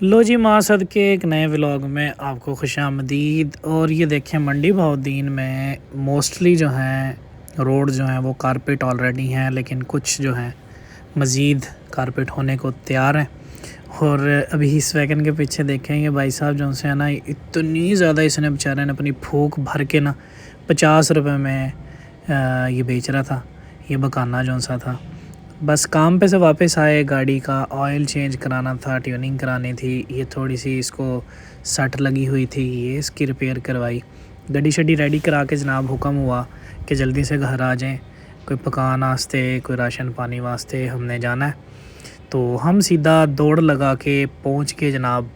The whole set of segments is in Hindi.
लो जी मासद के एक नए व्लॉग में आपको खुशामदीद। और ये देखें मंडी बहाउद्दीन में मोस्टली जो हैं रोड जो हैं वो कारपेट ऑलरेडी हैं, लेकिन कुछ जो हैं मज़ीद कारपेट होने को तैयार हैं। और अभी इस वैगन के पीछे देखें ये भाई साहब जो से है ना, इतनी ज़्यादा इसने बेचारे ने अपनी फूक भर के ना 50 रुपये में ये बेच रहा था। ये बकाना जो सा था, बस काम पे से वापस आए, गाड़ी का ऑयल चेंज कराना था, ट्यूनिंग करानी थी, ये थोड़ी सी इसको सट लगी हुई थी, ये इसकी रिपेयर करवाई, गड्डी शड्डी रेडी करा के जनाब हुक्म हुआ कि जल्दी से घर आ जाएं, कोई पकान वास्ते कोई राशन पानी वास्ते हमने जाना है। तो हम सीधा दौड़ लगा के पहुंच के जनाब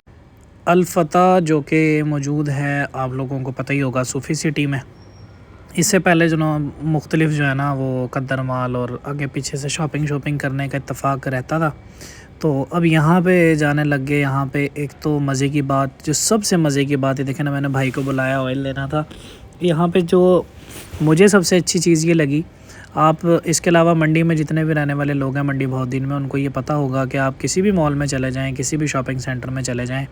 अल-फतह, जो कि मौजूद है आप लोगों को पता ही होगा सूफ़ी सिटी में। इससे पहले जो ना मुख्तलिफ़ जो है ना वो कद्दर माल और आगे पीछे से शॉपिंग करने का इत्तेफाक रहता था। तो अब यहाँ पे जाने लग गए। यहाँ पे एक तो मज़े की बात, जो सबसे मज़े की बात है, देखे ना मैंने भाई को बुलाया, ऑयल लेना था। यहाँ पे जो मुझे सबसे अच्छी चीज़ ये लगी, आप इसके अलावा मंडी में जितने भी रहने वाले लोग हैं मंडी बहाउद्दीन में, उनको ये पता होगा कि आप किसी भी मॉल में चले जाएँ, किसी भी शॉपिंग सेंटर में चले जाएँ,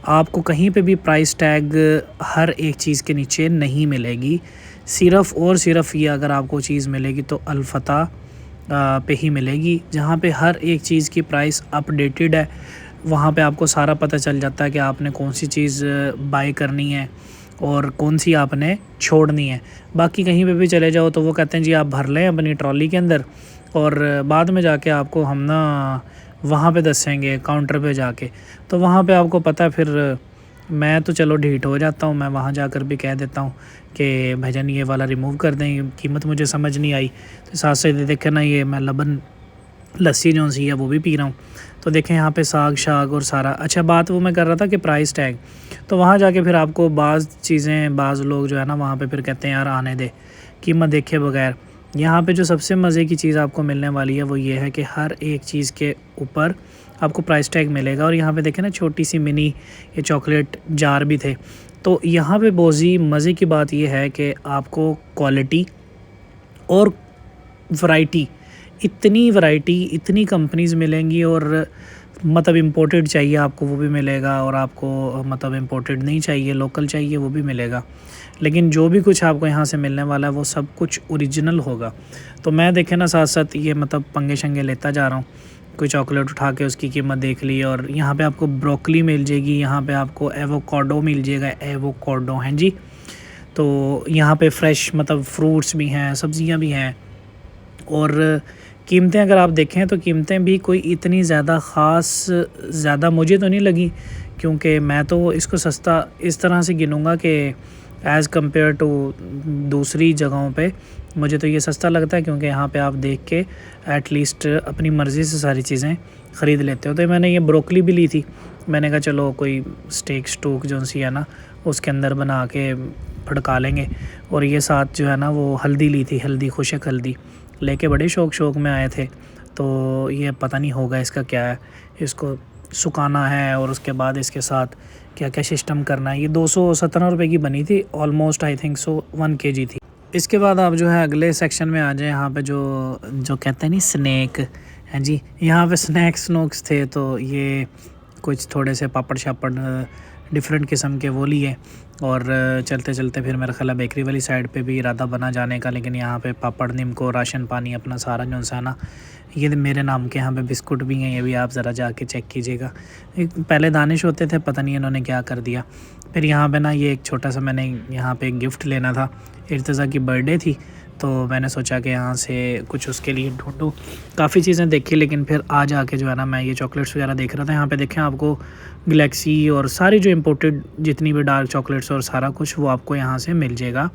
आपको कहीं पे भी प्राइस टैग हर एक चीज़ के नीचे नहीं मिलेगी। सिर्फ़ और सिर्फ ये अगर आपको चीज़ मिलेगी तो अल-फतह पे ही मिलेगी, जहाँ पे हर एक चीज़ की प्राइस अपडेटेड है। वहाँ पे आपको सारा पता चल जाता है कि आपने कौन सी चीज़ बाय करनी है और कौन सी आपने छोड़नी है। बाकी कहीं पे भी चले जाओ तो वो कहते हैं जी आप भर लें अपनी ट्रॉली के अंदर, और बाद में जाके आपको हम ना वहाँ पे दसेंगे काउंटर पे जाके। तो वहाँ पे आपको पता है, फिर मैं तो चलो ढीठ हो जाता हूँ, मैं वहाँ जाकर भी कह देता हूँ कि भाईजान ये वाला रिमूव कर दें, कीमत मुझे समझ नहीं आई। तो साथ से देखें ना, ये मैं लबन लस्सी जो सी है वो भी पी रहा हूँ। तो देखें यहाँ पे साग शाग और सारा। अच्छा, बात वो मैं कर रहा था कि प्राइस टैग, तो वहाँ जाके फिर आपको बाज़ चीज़ें, बाज़ लोग जो है ना वहाँ पे फिर कहते हैं यार आने दे, कीमत देखे बगैर। यहाँ पे जो सबसे मज़े की चीज़ आपको मिलने वाली है वो ये है कि हर एक चीज़ के ऊपर आपको प्राइस टैग मिलेगा। और यहाँ पे देखें ना छोटी सी मिनी ये चॉकलेट जार भी थे। तो यहाँ पे बोझी मज़े की बात ये है कि आपको क्वालिटी और वैरायटी, इतनी वैरायटी, इतनी कंपनीज़ मिलेंगी। और मतलब इम्पोर्टेड चाहिए आपको वो भी मिलेगा, और आपको मतलब इम्पोर्टेड नहीं चाहिए, लोकल चाहिए वो भी मिलेगा। लेकिन जो भी कुछ आपको यहाँ से मिलने वाला है वो सब कुछ ओरिजिनल होगा। तो मैं देखे ना साथ साथ ये मतलब पंगे शंगे लेता जा रहा हूँ। कोई चॉकलेट उठा के उसकी कीमत देख ली, और यहाँ पे आपको ब्रोकली मिल जाएगी, यहाँ पे आपको एवोकाडो मिल जाएगा, एवोकाडो हैं जी। तो यहाँ पे फ्रेश मतलब फ्रूट्स भी हैं, सब्जियाँ भी हैं। और कीमतें अगर आप देखें तो कीमतें भी कोई इतनी ज़्यादा ख़ास ज़्यादा मुझे तो नहीं लगी, क्योंकि मैं तो इसको सस्ता इस तरह से गिनूँगा कि एज़ कम्पेयर टू दूसरी जगहों पे मुझे तो ये सस्ता लगता है, क्योंकि यहाँ पे आप देख के एटलीस्ट अपनी मर्ज़ी से सारी चीज़ें ख़रीद लेते हो। तो मैंने ये ब्रोकली भी ली थी, मैंने कहा चलो कोई स्टेक स्टूक जो सी है ना उसके अंदर बना के फड़का लेंगे। और ये साथ जो है ना वो हल्दी ली थी, हल्दी, खुशक हल्दी लेके बड़े शौक में आए थे। तो ये पता नहीं होगा इसका क्या है, इसको सुखाना है और उसके बाद इसके साथ क्या क्या सिस्टम करना है। ये 217 रुपये की बनी थी, almost I think so 1 kg थी। इसके बाद आप जो है अगले सेक्शन में आ जाए, यहाँ पे जो जो कहते हैं नहीं स्नैक हैं जी, यहाँ पे स्नैक्स स्नोक्स थे। तो ये कुछ थोड़े से पापड़ शापड़ डिफरेंट किस्म के वो लिए, और चलते चलते फिर मेरा ख्याल बेकरी वाली साइड पे भी इरादा बना जाने का, लेकिन यहाँ पे पापड़ निम्को राशन पानी अपना सारा जो सा ना, ये मेरे नाम के यहाँ पे बिस्कुट भी हैं, ये भी आप ज़रा जाके चेक कीजिएगा। पहले दानिश होते थे, पता नहीं इन्होंने क्या कर दिया। फिर यहाँ पे ना ये एक छोटा सा मैंने यहाँ पे एक गिफ्ट लेना था, इर्तज़ा की बर्थडे थी, तो मैंने सोचा कि यहाँ से कुछ उसके लिए ढूंढूँ। काफ़ी चीज़ें देखी, लेकिन फिर आज आके जो है ना मैं ये चॉकलेट्स वगैरह देख रहा था। यहाँ पे देखें आपको गैलेक्सी और सारी जो इम्पोर्टेड जितनी भी डार्क चॉकलेट्स और सारा कुछ वो आपको यहाँ से मिल जाएगा।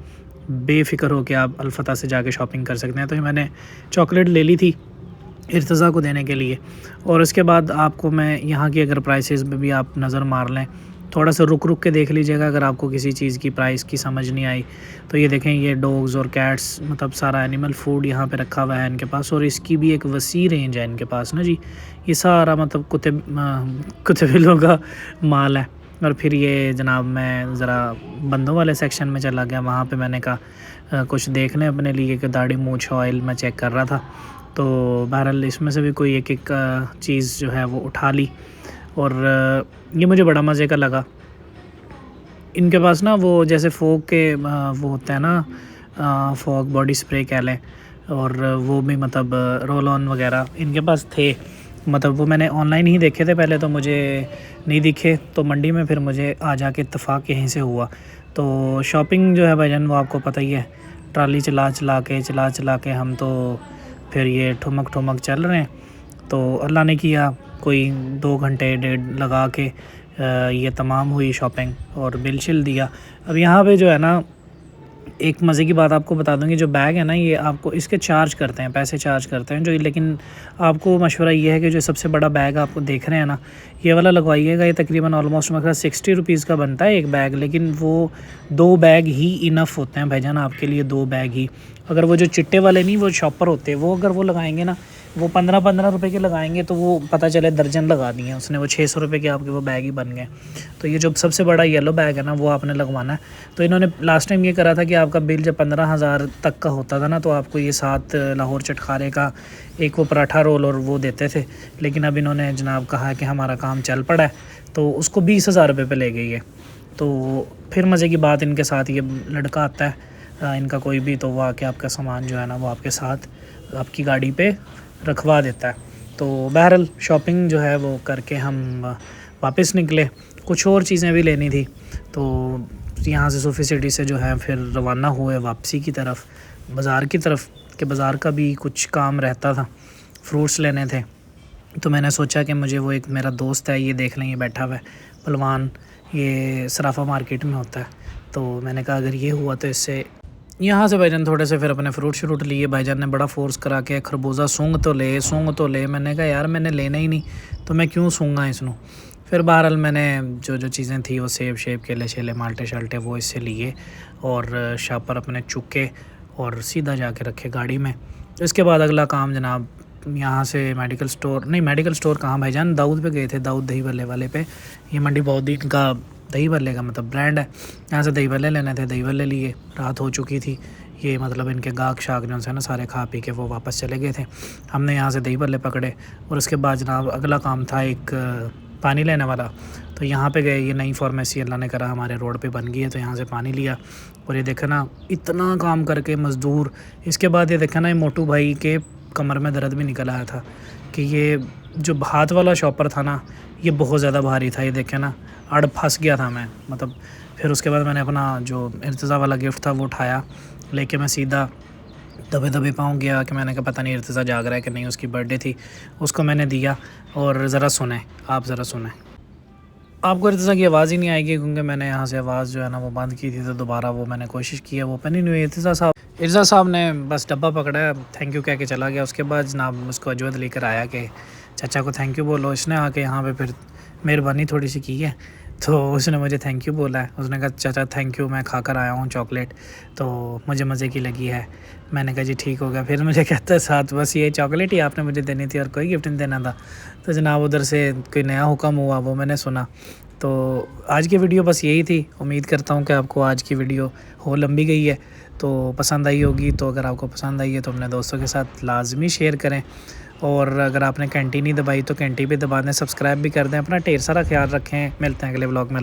बेफ़िक्र हो के आप अल-फतह से जाके शॉपिंग कर सकते हैं। तो मैंने चॉकलेट ले ली थी इर्तज़ा को देने के लिए। और उसके बाद आपको मैं यहाँ की अगर प्राइसेस में भी आप नज़र मार लें, थोड़ा सा रुक के देख लीजिएगा अगर आपको किसी चीज़ की प्राइस की समझ नहीं आई। तो ये देखें, ये डॉग्स और कैट्स मतलब सारा एनिमल फूड यहाँ पे रखा हुआ है इनके पास, और इसकी भी एक वसी रेंज है इनके पास ना जी। ये सारा मतलब कुत्ते बिल्लों का माल है। और फिर ये जनाब मैं ज़रा बंदों वाले सेक्शन में चला गया, वहाँ पे मैंने कहा कुछ देख लें अपने लिए कि दाढ़ी मूंछ ऑयल मैं चेक कर रहा था। तो बहरहाल इसमें से भी कोई एक चीज़ जो है वो उठा ली। और ये मुझे बड़ा मज़े का लगा। इनके पास ना वो जैसे फोग के वो होता है ना, फॉग बॉडी स्प्रे कह लें, और वो भी मतलब रोल ऑन वगैरह इनके पास थे। मतलब वो मैंने ऑनलाइन ही देखे थे पहले, तो मुझे नहीं दिखे, तो मंडी में फिर मुझे आ जाके इत्तेफाक यहीं से हुआ। तो शॉपिंग जो है भाईजान वो आपको पता ही है, ट्राली चला चला के हम तो फिर ये ठुमक ठुमक चल रहे हैं। तो अल्लाह ने किया, कोई 2 घंटे डेढ़ लगा के ये तमाम हुई शॉपिंग और बिल शिल दिया। अब यहाँ पे जो है ना, एक मज़े की बात आपको बता दूँगी, जो बैग है ना ये आपको इसके चार्ज करते हैं, पैसे चार्ज करते हैं जो, लेकिन आपको मशवरा ये है कि जो सबसे बड़ा बैग आपको देख रहे हैं ना, ये वाला लगवाइएगा। ये तकरीबन ऑलमोस्ट मेरे 60 रुपीज़ का बनता है एक बैग, लेकिन वो 2 बैग ही इनफ होते हैं भाईजान आपके लिए, 2 बैग ही। अगर वो जो चिट्टे वाले नहीं, वो शॉपर होते हैं, वो अगर वो लगाएंगे ना, वो 15-15 रुपए के लगाएंगे तो वो पता चले दर्जन लगा दिए उसने, वो 600 रुपये के आपके वो बैग ही बन गए। तो ये जो सबसे बड़ा येलो बैग है ना वो आपने लगवाना है। तो इन्होंने लास्ट टाइम ये करा था कि आपका बिल जब 15,000 तक का होता था ना, तो आपको ये 7 लाहौर चटखारे का एक वो पराठा रोल और वो देते थे। लेकिन अब इन्होंने जनाब कहा कि हमारा काम चल पड़ा है, तो उसको 20,000 रुपये पे ले गई है। तो फिर मज़े की बात, इनके साथ ये लड़का आता है इनका कोई भी, तो वो आके आपका सामान जो है ना वो आपके साथ आपकी गाड़ी पे रखवा देता है। तो बहरहाल शॉपिंग जो है वो करके हम वापस निकले। कुछ और चीज़ें भी लेनी थी, तो यहाँ से सूफी सिटी से जो है फिर रवाना हुए वापसी की तरफ, बाज़ार की तरफ, कि बाज़ार का भी कुछ काम रहता था, फ्रूट्स लेने थे। तो मैंने सोचा कि मुझे वो एक मेरा दोस्त है, ये देख लें, ये बैठा हुआ है पलवान, ये सराफा मार्केट में होता है। तो मैंने कहा अगर ये हुआ तो इससे यहाँ से भाईजान थोड़े से फिर अपने फ्रूट लिए। भाईजान ने बड़ा फोर्स करा के खरबूजा सूंघ तो ले। मैंने कहा यार मैंने लेना ही नहीं, तो मैं क्यों सूंघा इसनों। फिर बहरहाल मैंने जो चीज़ें थी वो सेब केले शेले माल्टे शाल्टे वो इससे लिए, और शापर अपने चुके और सीधा जाके रखे गाड़ी में। तो इसके बाद अगला काम जनाब, यहाँ से मेडिकल स्टोर कहाँ भाईजान, दाऊद पे गए थे, दाऊद दही भल्ले वाले पे। ये मंडी बहुद्दीन का दही भल्ले का मतलब ब्रांड है, यहाँ से दही भल्ले लेने थे, दही भल्ले लिए। रात हो चुकी थी, ये मतलब इनके गाहक शाक जो है ना सारे खा पी के वो वापस चले गए थे। हमने यहाँ से दही भल्ले पकड़े, और उसके बाद जनाब अगला काम था एक पानी लेने वाला। तो यहाँ पे गए, ये नई फार्मेसी अल्लाह ने करा हमारे रोड पे बन गई है, तो यहाँ से पानी लिया। और ये देखा ना इतना काम करके मज़दूर। इसके बाद ये देखा ना, ये मोटू भाई के कमर में दर्द भी निकल आया था, कि ये जो हाथ वाला शॉपर था ना ये बहुत ज़्यादा भारी था। ये देखे ना, अड़ फंस गया था मैं, मतलब। फिर उसके बाद मैंने अपना जो इर्तिज़ा वाला गिफ्ट था वो उठाया, लेके मैं सीधा दबे पाँव गया, कि मैंने कहा पता नहीं इर्तिज़ा जाग रहा है कि नहीं, उसकी बर्थडे थी, उसको मैंने दिया। और ज़रा सुने, आप ज़रा सुने, आपको इर्तिज़ा की आवाज़ ही नहीं आएगी, क्योंकि मैंने यहाँ से आवाज़ जो है ना वो बंद की थी। तो दोबारा वो मैंने कोशिश की है, वो ओपन ही नहीं हुई। इर्तिज़ा साहब ने बस डब्बा पकड़ा, थैंक यू कह के चला गया। उसके बाद जनाब उसको अजवद लेकर आया कि चाचा को थैंक यू बोलो। इसने आके यहाँ पे फिर मेहरबानी थोड़ी सी की है, तो उसने मुझे थैंक यू बोला है। उसने कहा चाचा थैंक यू, मैं खाकर आया हूँ चॉकलेट, तो मुझे मज़े की लगी है। मैंने कहा जी ठीक हो गया। फिर मुझे कहता है साथ बस ये चॉकलेट ही आपने मुझे देनी थी और कोई गिफ्ट नहीं देना था। तो जनाब उधर से कोई नया हुक्म हुआ वो मैंने सुना। तो आज की वीडियो बस यही थी। उम्मीद करता हूँ कि आपको आज की वीडियो हो लंबी गई है तो पसंद आई होगी। तो अगर आपको पसंद आई है तो अपने दोस्तों के साथ लाजमी शेयर करें, और अगर आपने घंटी नहीं दबाई तो घंटी भी दबा दें, सब्सक्राइब भी कर दें। अपना ढेर सारा ख्याल रखें। मिलते हैं अगले व्लॉग में।